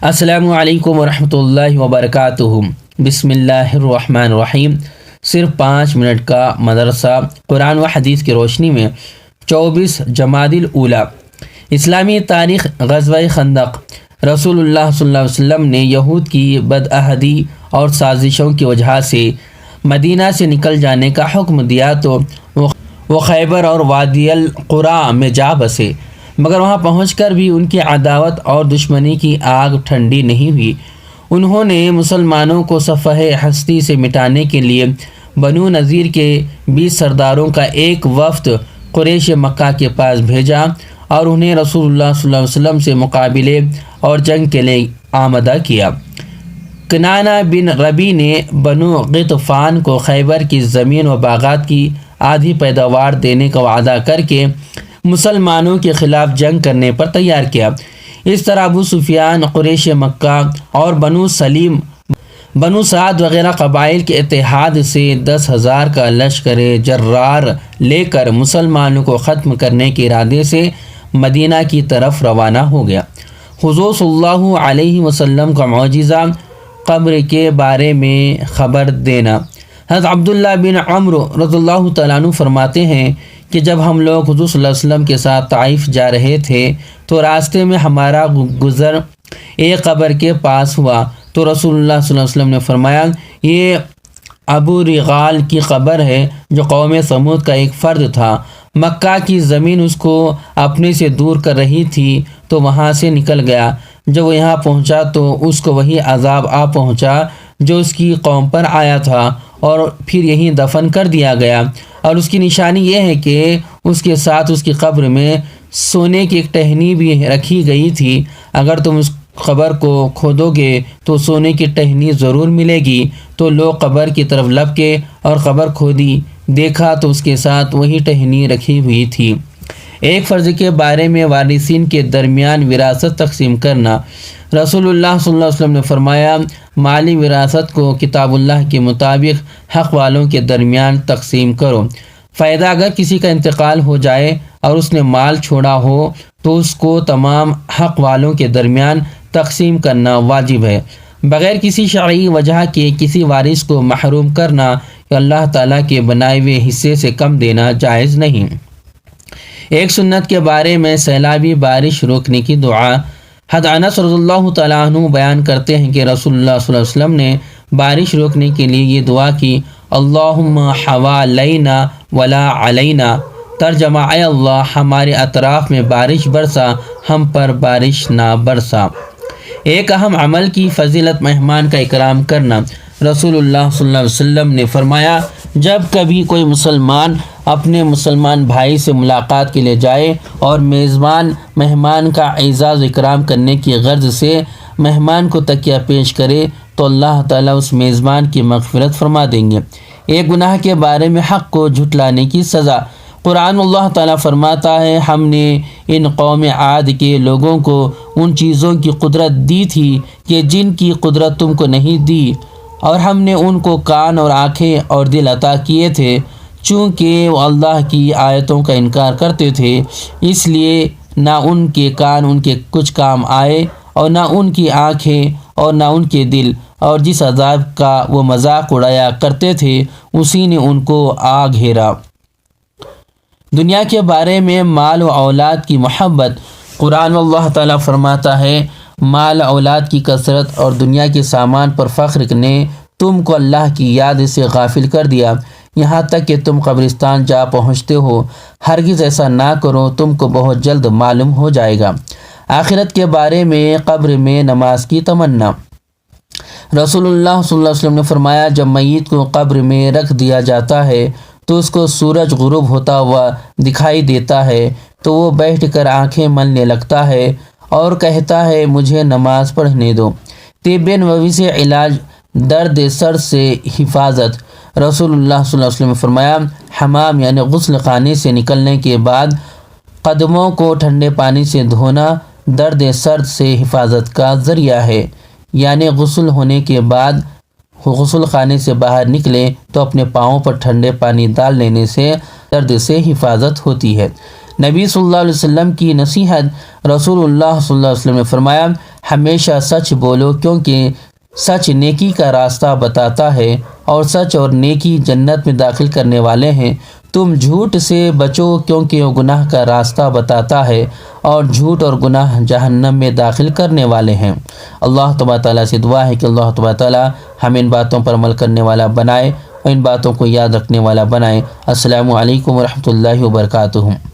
السلام علیکم ورحمۃ اللہ وبرکاتہ۔ بسم اللہ الرحمن الرحیم۔ صرف 5 منٹ کا مدرسہ قرآن و حدیث کی روشنی میں 24 جمادی الاولیٰ اسلامی تاریخ۔ غزوہ خندق۔ رسول اللہ صلی اللہ علیہ وسلم نے یہود کی بدعہدی اور سازشوں کی وجہ سے مدینہ سے نکل جانے کا حکم دیا تو وہ خیبر اور وادی القریٰ میں جا بسے، مگر وہاں پہنچ کر بھی ان کی عداوت اور دشمنی کی آگ ٹھنڈی نہیں ہوئی۔ انہوں نے مسلمانوں کو صفحہ ہستی سے مٹانے کے لیے بنو نذیر کے 20 سرداروں کا ایک وفد قریش مکہ کے پاس بھیجا اور انہیں رسول اللہ صلی اللہ علیہ وسلم سے مقابلے اور جنگ کے لیے آمادہ کیا۔ کنانہ بن ربی نے بنو غطفان کو خیبر کی زمین و باغات کی آدھی پیداوار دینے کا وعدہ کر کے مسلمانوں کے خلاف جنگ کرنے پر تیار کیا۔ اس طرح ابو سفیان قریش مکہ اور بنو سلیم، بنو سعد وغیرہ قبائل کے اتحاد سے 10,000 کا لشکر جرار لے کر مسلمانوں کو ختم کرنے کے ارادے سے مدینہ کی طرف روانہ ہو گیا۔ حضور صلی اللہ علیہ وسلم کا معجزہ قبر کے بارے میں خبر دینا۔ حضرت عبداللہ بن عمرو رضی اللہ تعالیٰ عنہ فرماتے ہیں کہ جب ہم لوگ حضور صلی اللہ علیہ وسلم کے ساتھ طائف جا رہے تھے تو راستے میں ہمارا گزر ایک قبر کے پاس ہوا، تو رسول اللہ صلی اللہ علیہ وسلم نے فرمایا، یہ ابو رغال کی قبر ہے جو قوم ثمود کا ایک فرد تھا۔ مکہ کی زمین اس کو اپنے سے دور کر رہی تھی تو وہاں سے نکل گیا۔ جب وہ یہاں پہنچا تو اس کو وہی عذاب آ پہنچا جو اس کی قوم پر آیا تھا، اور پھر یہیں دفن کر دیا گیا۔ اور اس کی نشانی یہ ہے کہ اس کے ساتھ اس کی قبر میں سونے کی ایک ٹہنی بھی رکھی گئی تھی۔ اگر تم اس قبر کو کھودو گے تو سونے کی ٹہنی ضرور ملے گی۔ تو لوگ قبر کی طرف لپکے اور قبر کھودی، دیکھا تو اس کے ساتھ وہی ٹہنی رکھی ہوئی تھی۔ ایک فرض کے بارے میں وارثین کے درمیان وراثت تقسیم کرنا۔ رسول اللہ صلی اللہ علیہ وسلم نے فرمایا، مالی وراثت کو کتاب اللہ کے مطابق حق والوں کے درمیان تقسیم کرو۔ فائدہ اگر کسی کا انتقال ہو جائے اور اس نے مال چھوڑا ہو تو اس کو تمام حق والوں کے درمیان تقسیم کرنا واجب ہے، بغیر کسی شرعی وجہ کے کسی وارث کو محروم کرنا یا اللہ تعالیٰ کے بنائے ہوئے حصے سے کم دینا جائز نہیں۔ ایک سنت کے بارے میں سیلابی بارش روکنے کی دعا۔ حضرت انس رضی اللہ تعالیٰ عنہ بیان کرتے ہیں کہ رسول اللہ صلی اللہ علیہ وسلم نے بارش روکنے کے لیے یہ دعا کی، اللہم حوالینا ولا علینا، ترجمہ اے اللہ ہمارے اطراف میں بارش برسا، ہم پر بارش نہ برسا۔ ایک اہم عمل کی فضیلت مہمان کا اکرام کرنا۔ رسول اللہ صلی اللہ علیہ وسلم نے فرمایا، جب کبھی کوئی مسلمان اپنے مسلمان بھائی سے ملاقات کے لیے جائے اور میزبان مہمان کا اعزاز و اکرام کرنے کی غرض سے مہمان کو تکیہ پیش کرے تو اللہ تعالیٰ اس میزبان کی مغفرت فرما دیں گے۔ ایک گناہ کے بارے میں حق کو جھٹلانے کی سزا۔ قرآن اللہ تعالیٰ فرماتا ہے، ہم نے ان قوم عاد کے لوگوں کو ان چیزوں کی قدرت دی تھی کہ جن کی قدرت تم کو نہیں دی، اور ہم نے ان کو کان اور آنکھیں اور دل عطا کیے تھے، چونکہ وہ اللہ کی آیتوں کا انکار کرتے تھے، اس لیے نہ ان کے کان ان کے کچھ کام آئے اور نہ ان کی آنکھیں اور نہ ان کے دل، اور جس عذاب کا وہ مذاق اڑایا کرتے تھے اسی نے ان کو آ گھیرا۔ دنیا کے بارے میں مال و اولاد کی محبت۔ قرآن اللہ تعالیٰ فرماتا ہے، مال اولاد کی کثرت اور دنیا کے سامان پر فخر نے تم کو اللہ کی یاد سے غافل کر دیا، یہاں تک کہ تم قبرستان جا پہنچتے ہو۔ ہرگز ایسا نہ کرو، تم کو بہت جلد معلوم ہو جائے گا۔ آخرت کے بارے میں قبر میں نماز کی تمنا۔ رسول اللہ صلی اللہ علیہ وسلم نے فرمایا، جب میت کو قبر میں رکھ دیا جاتا ہے تو اس کو سورج غروب ہوتا ہوا دکھائی دیتا ہے، تو وہ بیٹھ کر آنکھیں ملنے لگتا ہے اور کہتا ہے، مجھے نماز پڑھنے دو۔ طب نبوی سے علاج، درد سر سے حفاظت۔ رسول اللہ صلی اللہ علیہ وسلم نے فرمایا، حمام یعنی غسل خانے سے نکلنے کے بعد قدموں کو ٹھنڈے پانی سے دھونا درد سر سے حفاظت کا ذریعہ ہے، یعنی غسل ہونے کے بعد غسل خانے سے باہر نکلے تو اپنے پاؤں پر ٹھنڈے پانی ڈال لینے سے درد سے حفاظت ہوتی ہے۔ نبی صلی اللہ علیہ وسلم کی نصیحت، رسول اللہ صلی اللہ علیہ وسلم نے فرمایا ہمیشہ سچ بولو، کیونکہ سچ نیکی کا راستہ بتاتا ہے اور سچ اور نیکی جنت میں داخل کرنے والے ہیں۔ تم جھوٹ سے بچو، کیونکہ وہ گناہ کا راستہ بتاتا ہے اور جھوٹ اور گناہ جہنم میں داخل کرنے والے ہیں۔ اللہ تبارک تعالیٰ سے دعا ہے کہ اللہ تبارک تعالیٰ ہمیں ان باتوں پر عمل کرنے والا بنائے اور ان باتوں کو یاد رکھنے والا بنائے۔ السلام علیکم ورحمۃ اللہ وبرکاتہ۔